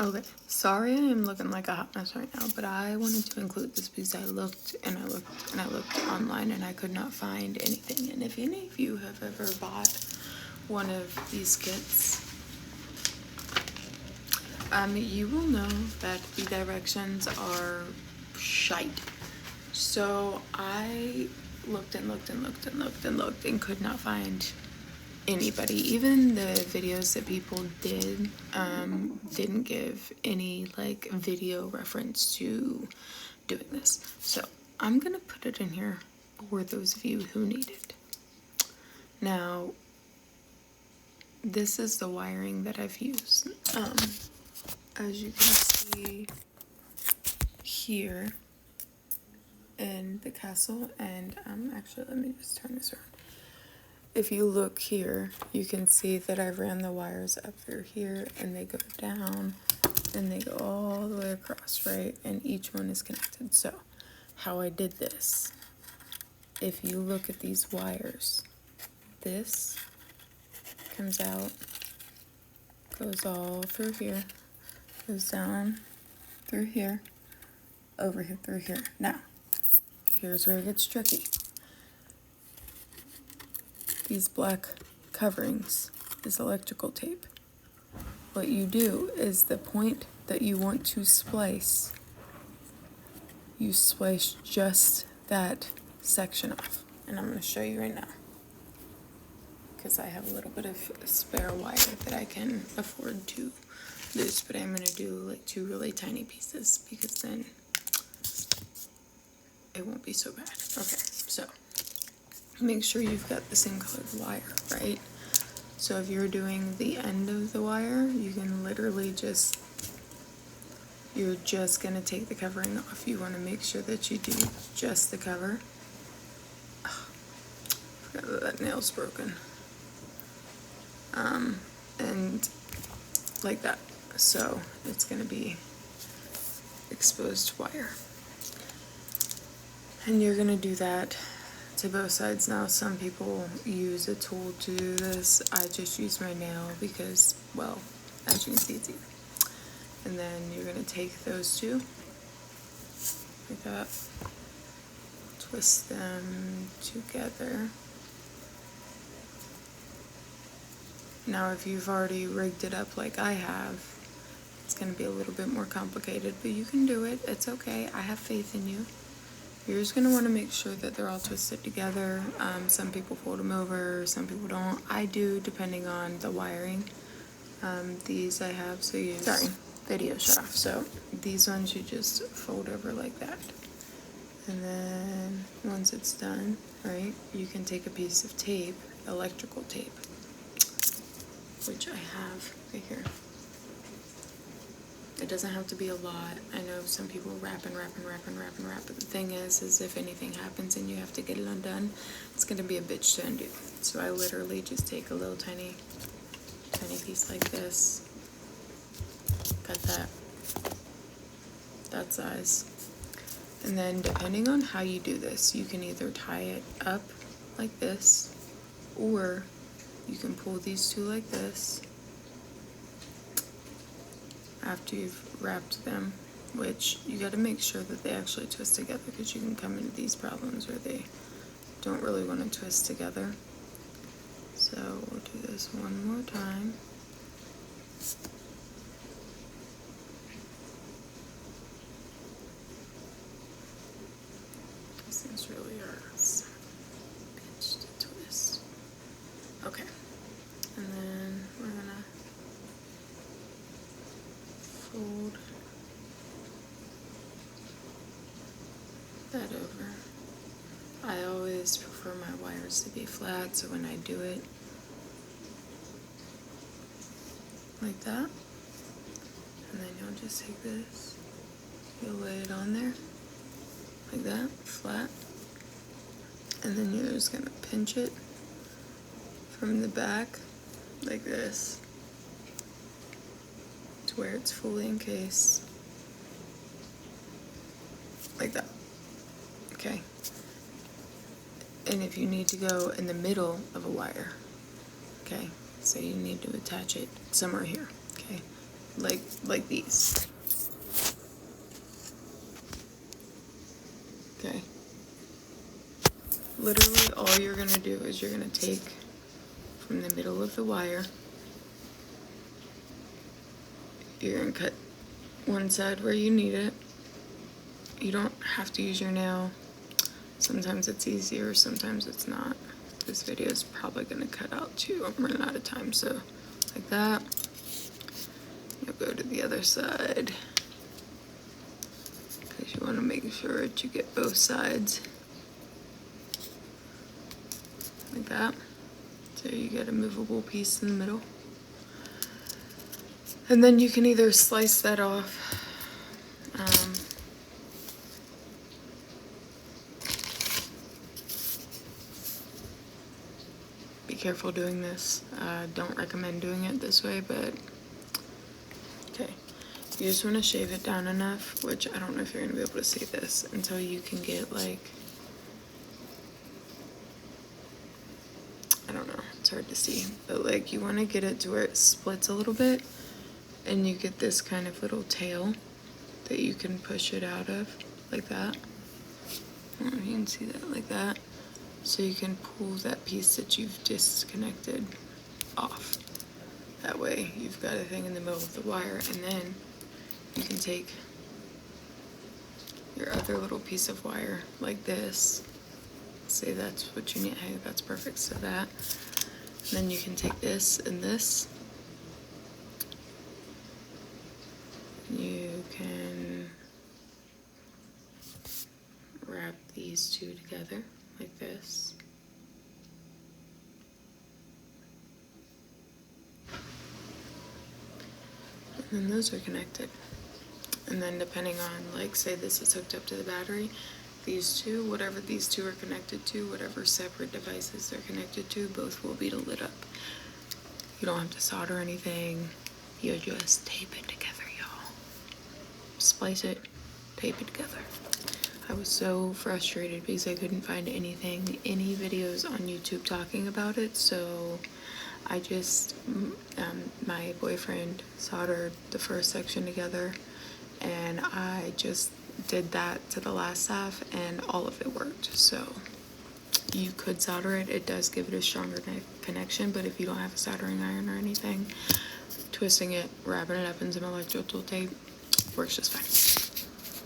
Okay, sorry I'm looking like a hot mess right now, but I wanted to include this because I looked and I looked and I looked online and I could not find anything. And if any of you have ever bought one of these kits, you will know that the directions are shite. So I looked and looked and looked and looked and looked and could not find anybody. Even the videos that people did didn't give any like video reference to doing this. So I'm gonna put it in here for those of you who need it. Now, this is the wiring that I've used. As you can see here in the castle, and actually let me just turn this around. If you look here, you can see that I ran the wires up through here and they go down and they go all the way across, right? And each one is connected. So how I did this, if you look at these wires, this comes out, goes all through here, goes down through here, over here, through here. Now, here's where it gets tricky. These black coverings is electrical tape. What you do is the point that you want to splice, you splice just that section off. And I'm going to show you right now, because I have a little bit of spare wire that I can afford to lose, but I'm going to do like 2 really tiny pieces because then it won't be so bad. Okay, so make sure you've got the same colored wire, right? So if you're doing the end of the wire, you can literally you're just gonna take the covering off. You wanna make sure that you do just the cover. Oh, forgot that nail's broken. And like that. So it's gonna be exposed wire. And you're gonna do that to both sides. Now, some people use a tool to do this. I just use my nail because, well, as you can see, it's easy. And then you're gonna take those two, like that, twist them together. Now, if you've already rigged it up like I have, it's gonna be a little bit more complicated, but you can do it. It's okay. I have faith in you. You're just gonna wanna make sure that they're all twisted together. Some people fold them over, some people don't. I do, depending on the wiring. These I have, so sorry, video shut off. So these ones you just fold over like that. And then once it's done, right, you can take a piece of tape, electrical tape, which I have right here. It doesn't have to be a lot. I know some people wrap and wrap and wrap and wrap and wrap, but the thing is if anything happens and you have to get it undone, it's gonna be a bitch to undo. So I literally just take a little tiny piece like this, cut that size, and then depending on how you do this, you can either tie it up like this, or you can pull these two like this after you've wrapped them, which you got to make sure that they actually twist together, because you can come into these problems where they don't really want to twist together. So we'll do this one more time. These things really are bitch to twist. Okay, and then we're gonna fold that over. I always prefer my wires to be flat, so when I do it like that, and then you'll just take this, you'll lay it on there like that, flat, and then you're just gonna pinch it from the back like this to where it's fully encased, like that. Okay, and if you need to go in the middle of a wire, okay, so you need to attach it somewhere here, okay, like these. Okay. Literally all you're gonna do is you're gonna take from the middle of the wire, you're gonna cut one side where you need it. You don't have to use your nail. Sometimes it's easier, sometimes it's not. This video is probably gonna cut out too. I'm running out of time, so like that. You'll go to the other side because you want to make sure that you get both sides like that. So you get a movable piece in the middle. And then you can either slice that off. Be careful doing this. Don't recommend doing it this way, but okay. You just want to shave it down enough, which I don't know if you're going to be able to see this, until you can get like, I don't know, it's hard to see, but like you want to get it to where it splits a little bit and you get this kind of little tail that you can push it out of, like that. I don't know if you can see that, like that. So you can pull that piece that you've disconnected off. That way you've got a thing in the middle of the wire, and then you can take your other little piece of wire like this. Say that's what you need. Hey, that's perfect. So that. And then you can take this and this. You can wrap these two together like this. And then those are connected. And then depending on, like, say this is hooked up to the battery, these two, whatever these two are connected to, whatever separate devices they're connected to, both will be lit up. You don't have to solder anything. You just tape it together, y'all. Splice it, tape it together. I was so frustrated because I couldn't find any videos on YouTube talking about it, so I just, my boyfriend soldered the first section together, and I just did that to the last half, and all of it worked. So you could solder it. It does give it a stronger connection, but if you don't have a soldering iron or anything, twisting it, wrapping it up in some electrical tape works just fine.